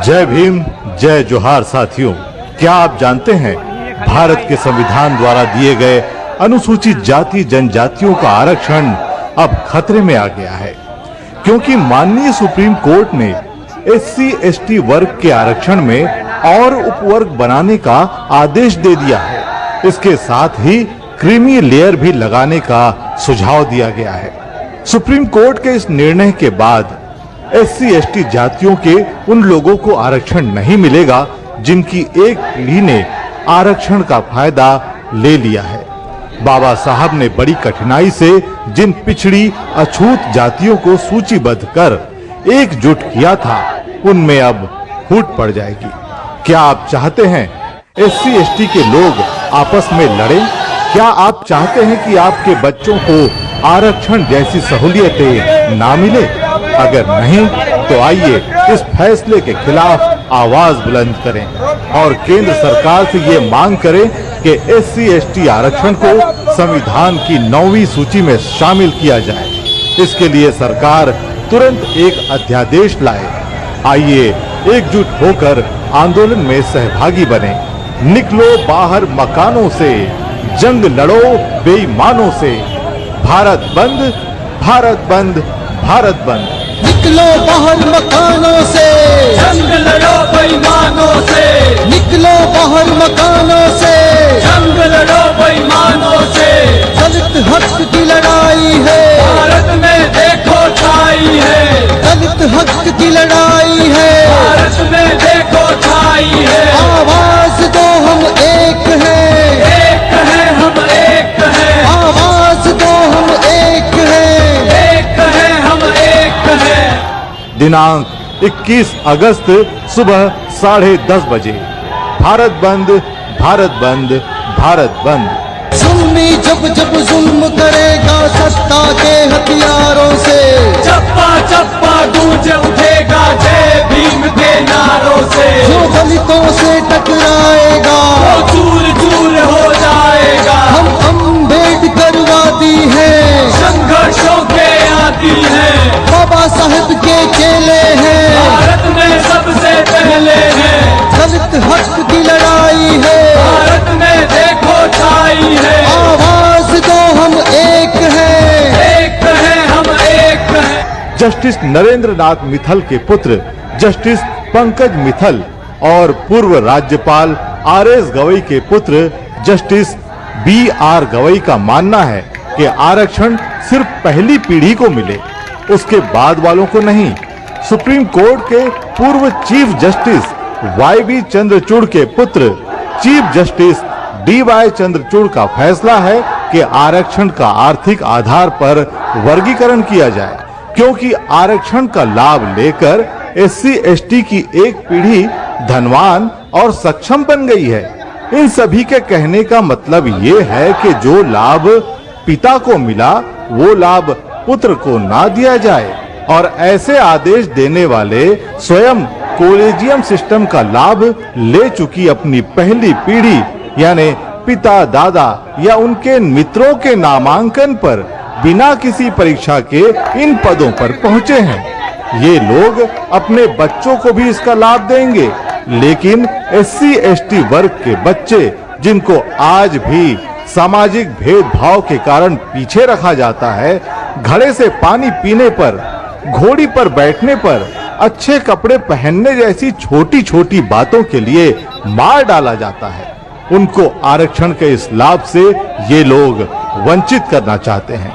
जय भीम, जय जोहार साथियों। क्या आप जानते हैं भारत के संविधान द्वारा दिए गए अनुसूचित जाति जनजातियों का आरक्षण अब खतरे में आ गया है, क्योंकि माननीय सुप्रीम कोर्ट ने एससी एसटी वर्ग के आरक्षण में और उपवर्ग बनाने का आदेश दे दिया है। इसके साथ ही क्रीमी लेयर भी लगाने का सुझाव दिया गया है। सुप्रीम कोर्ट के इस निर्णय के बाद एससी एसटी जातियों के उन लोगों को आरक्षण नहीं मिलेगा जिनकी एक पीढ़ी ने आरक्षण का फायदा ले लिया है। बाबा साहब ने बड़ी कठिनाई से जिन पिछड़ी अछूत जातियों को सूचीबद्ध कर एकजुट किया था, उनमें अब फूट पड़ जाएगी। क्या आप चाहते हैं एससी एसटी के लोग आपस में लड़ें? क्या आप चाहते हैं कि आपके बच्चों को आरक्षण जैसी सहूलियतें ना मिले? अगर नहीं तो आइए इस फैसले के खिलाफ आवाज बुलंद करें और केंद्र सरकार से ये मांग करें कि एससी एसटी आरक्षण को संविधान की 9वीं सूची में शामिल किया जाए। इसके लिए सरकार तुरंत एक अध्यादेश लाए। आइए एकजुट होकर आंदोलन में सहभागी बने। निकलो बाहर मकानों से, जंग लड़ो बेईमानों से। भारत बंद, भारत बंद, भारत बंद। निकलो बाहर मकानों से, जंग लड़ो बेईमानों से। निकलो बाहर मकानों से, जंग लड़ो बेईमानों से। दलित हक की लड़ाई है, भारत में देखो छाई है। दलित हक की लड़ाई है, भारत में देखो छाई है। आवाज दो हम एक हैं, एक है हम एक है। आवाज दो हम एक हैं, एक है हम एक है। दिनांक 21 अगस्त सुबह 10:30 बजे। भारत बंद, भारत बंद, भारत बंद। सुन्नी जब जब जुल्म करेगा सत्ता के हथियारों से, चप्पा चप्पा गूंज उठेगा जय भीम के नारों से। जो दलितों से टकराएगा वो चूर चूर हो जाएगा। हम अम्बेडकरवादी हैं, संघर्षों के आदी हैं। बाबा साहब के चेले हैं, भारत में सबसे पहले हैं। दलित हक की लड़ाई है, भारत में देखो छाई है। आवाज दो हम एक हैं, एक है हम एक है। जस्टिस नरेंद्र नाथ मित्तल के पुत्र जस्टिस पंकज मित्तल और पूर्व राज्यपाल आरएस गवई के पुत्र जस्टिस बीआर गवई का मानना है कि आरक्षण सिर्फ पहली पीढ़ी को मिले, उसके बाद वालों को नहीं। सुप्रीम कोर्ट के पूर्व चीफ जस्टिस वाईबी चंद्रचूड़ के पुत्र चीफ जस्टिस डीवाई चंद्रचूड़ का फैसला है कि आरक्षण का आर्थिक आधार पर वर्गीकरण किया जाए, क्योंकि आरक्षण का लाभ लेकर एससी एसटी की एक पीढ़ी धनवान और सक्षम बन गई है। इन सभी के कहने का मतलब ये है कि जो लाभ पिता को मिला वो लाभ पुत्र को ना दिया जाए, और ऐसे आदेश देने वाले स्वयं कॉलेजियम सिस्टम का लाभ ले चुकी अपनी पहली पीढ़ी यानी पिता दादा या उनके मित्रों के नामांकन पर बिना किसी परीक्षा के इन पदों पर पहुंचे हैं। ये लोग अपने बच्चों को भी इसका लाभ देंगे, लेकिन एससी एसटी वर्ग के बच्चे जिनको आज भी सामाजिक भेदभाव के कारण पीछे रखा जाता है, घड़े से पानी पीने पर, घोड़ी पर बैठने पर, अच्छे कपड़े पहनने जैसी छोटी छोटी बातों के लिए मार डाला जाता है, उनको आरक्षण के इस लाभ से ये लोग वंचित करना चाहते हैं।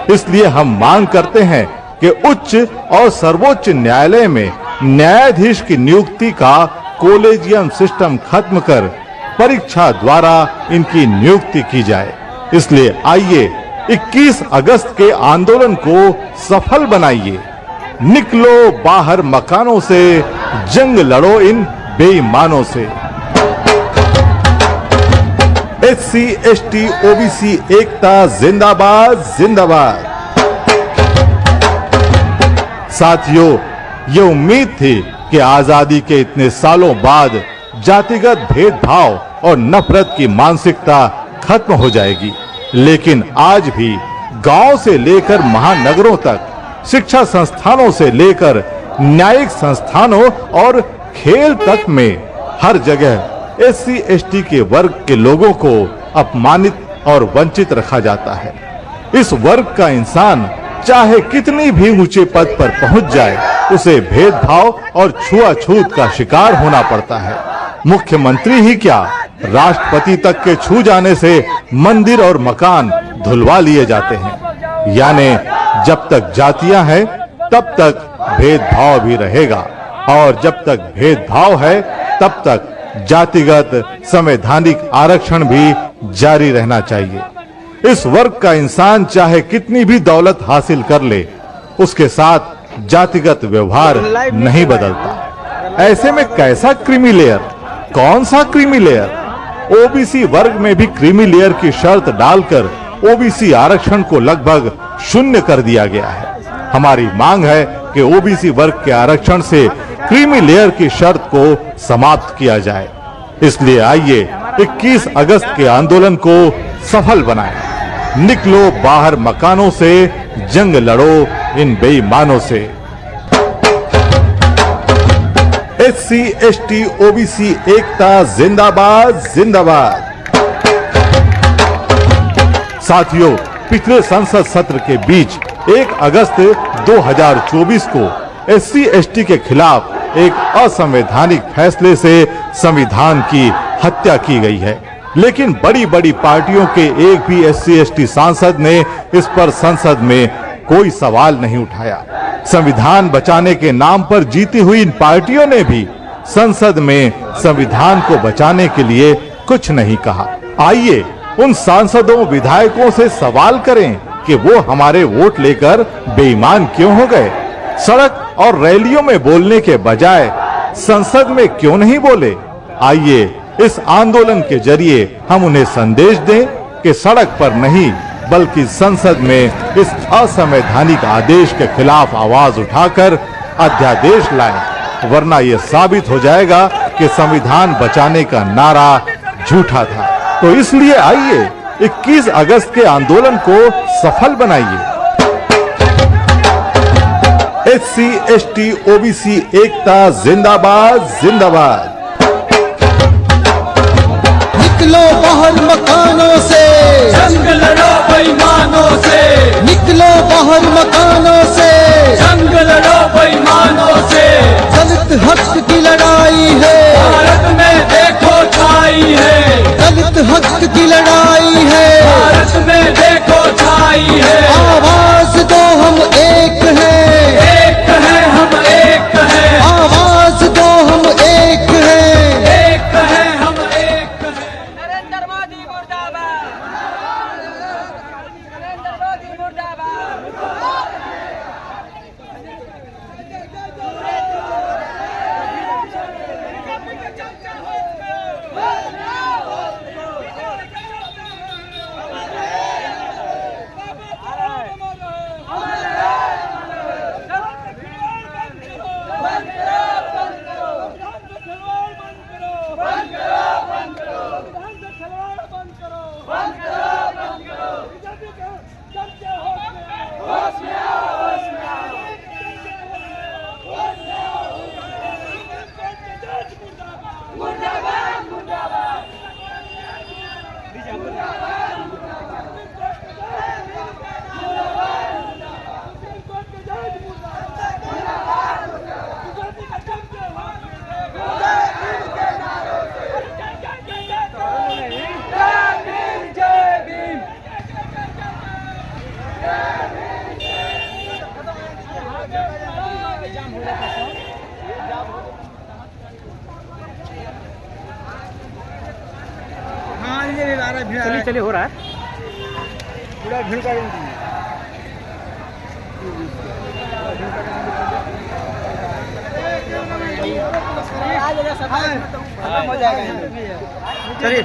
इसलिए हम मांग करते हैं कि उच्च और सर्वोच्च न्यायालय में न्यायाधीश की नियुक्ति का कॉलेजियम सिस्टम खत्म कर परीक्षा द्वारा इनकी नियुक्ति की जाए। इसलिए आइए 21 अगस्त के आंदोलन को सफल बनाइए। निकलो बाहर मकानों से, जंग लड़ो इन बेईमानों से। एससी एसटी ओबीसी एकता जिंदाबाद जिंदाबाद। साथियों, ये उम्मीद थी कि आजादी के इतने सालों बाद जातिगत भेदभाव और नफरत की मानसिकता खत्म हो जाएगी, लेकिन आज भी गांव से लेकर महानगरों तक, शिक्षा संस्थानों से लेकर न्यायिक संस्थानों और खेल तक में हर जगह एससी एसटी के वर्ग के लोगों को अपमानित और वंचित रखा जाता है। इस वर्ग का इंसान चाहे कितनी भी ऊंचे पद पर पहुंच जाए, उसे भेदभाव और छुआछूत का शिकार होना पड़ता है। मुख्यमंत्री ही क्या, राष्ट्रपति तक के छू जाने से मंदिर और मकान धुलवा लिए जाते हैं। यानी जब तक जातियां हैं तब तक भेदभाव भी रहेगा, और जब तक भेदभाव है तब तक जातिगत संवैधानिक आरक्षण भी जारी रहना चाहिए। इस वर्ग का इंसान चाहे कितनी भी दौलत हासिल कर ले, उसके साथ जातिगत व्यवहार नहीं बदलता। ऐसे में कैसा क्रीमी लेयर, कौन सा क्रीमी लेयर? ओबीसी वर्ग में भी क्रीमी लेयर की शर्त डालकर ओबीसी आरक्षण को लगभग शून्य कर दिया गया है। हमारी मांग है कि ओबीसी वर्ग के आरक्षण से क्रीमी लेयर की शर्त को समाप्त किया जाए। इसलिए आइए 21 अगस्त के आंदोलन को सफल बनाएं। निकलो बाहर मकानों से, जंग लड़ो इन बेईमानों से। एससी एसटी ओबीसी एकता जिंदाबाद जिंदाबाद। साथियों, पिछले संसद सत्र के बीच 1 अगस्त 2024 को एससी एसटी के खिलाफ एक असंवैधानिक फैसले से संविधान की हत्या की गई है। लेकिन बड़ी बड़ी पार्टियों के एक भी एससी एसटी सांसद ने इस पर संसद में कोई सवाल नहीं उठाया। संविधान बचाने के नाम पर जीती हुई इन पार्टियों ने भी संसद में संविधान को बचाने के लिए कुछ नहीं कहा। आइए उन सांसदों विधायकों से सवाल करें कि वो हमारे वोट लेकर बेईमान क्यों हो गए। सड़क और रैलियों में बोलने के बजाय संसद में क्यों नहीं बोले। आइए इस आंदोलन के जरिए हम उन्हें संदेश दें कि सड़क पर नहीं बल्कि संसद में इस असंवैधानिक आदेश के खिलाफ आवाज उठाकर अध्यादेश लाएं, वरना यह साबित हो जाएगा कि संविधान बचाने का नारा झूठा था। तो इसलिए आइए 21 अगस्त के आंदोलन को सफल बनाइए। एससी एसटी ओबीसी एकता जिंदाबाद जिंदाबाद। निकलो बाहर मकानों से, जंग लड़ो बेईमानों से। निकलो बाहर मकानों से, जंग लड़ो बेईमानों से। दलित हक की लड़ाई है, भारत में देखो छाई है। दलित हक की लड़ाई है, भारत में देखो छाई है। आवाज दो हम एक हैं, एक है हम एक है। आवाज दो हम एक हैं, एक है हम एक है। नरेंद्र मोदी मुर्दाबाद। नरेंद्र मोदी मुर्दाबाद। चलिए चलिए हो रहा है। पूरा भीड़ का हो जाएगा। चलिए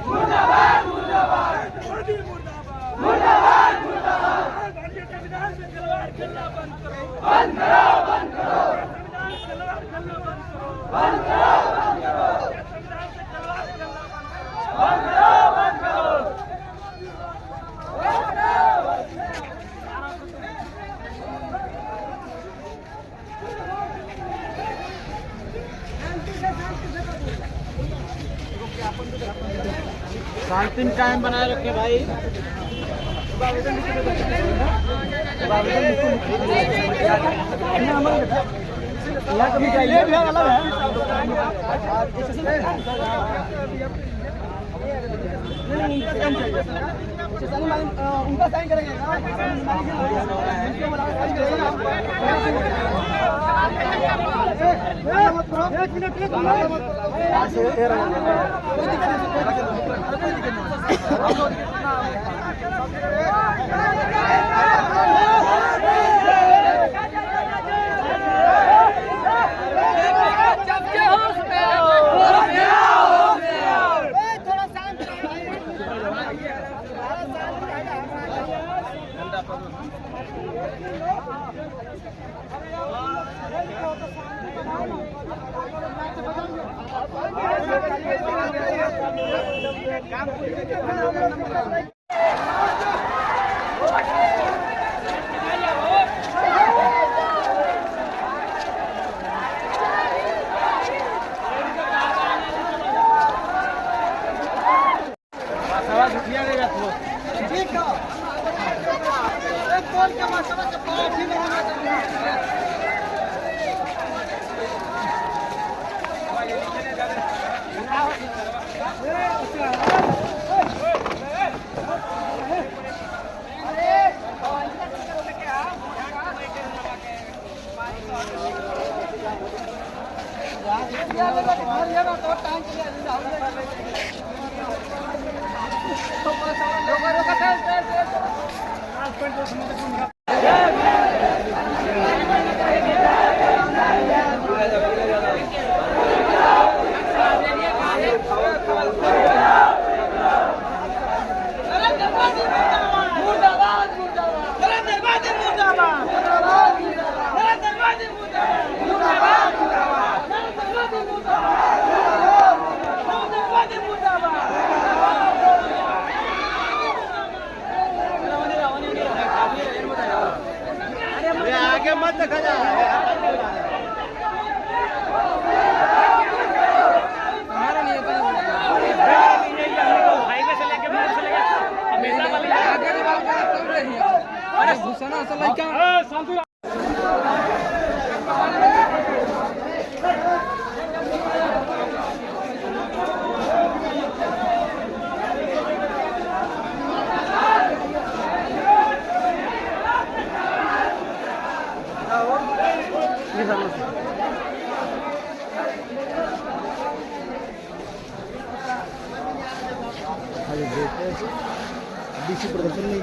मुर्दाबाद मुर्दाबाद। शांति टाइम बनाए रखे भाई। यहाँ कभी चाहिए अलग है। उनका साइन करेंगे आगे मत देखा जा। हाईवे से लेके मोड़ से लेके हमेशा वाली आगे की बात कर रही है। अरे घुसना असल लड़का शांति। डीसी प्रदर्शन नहीं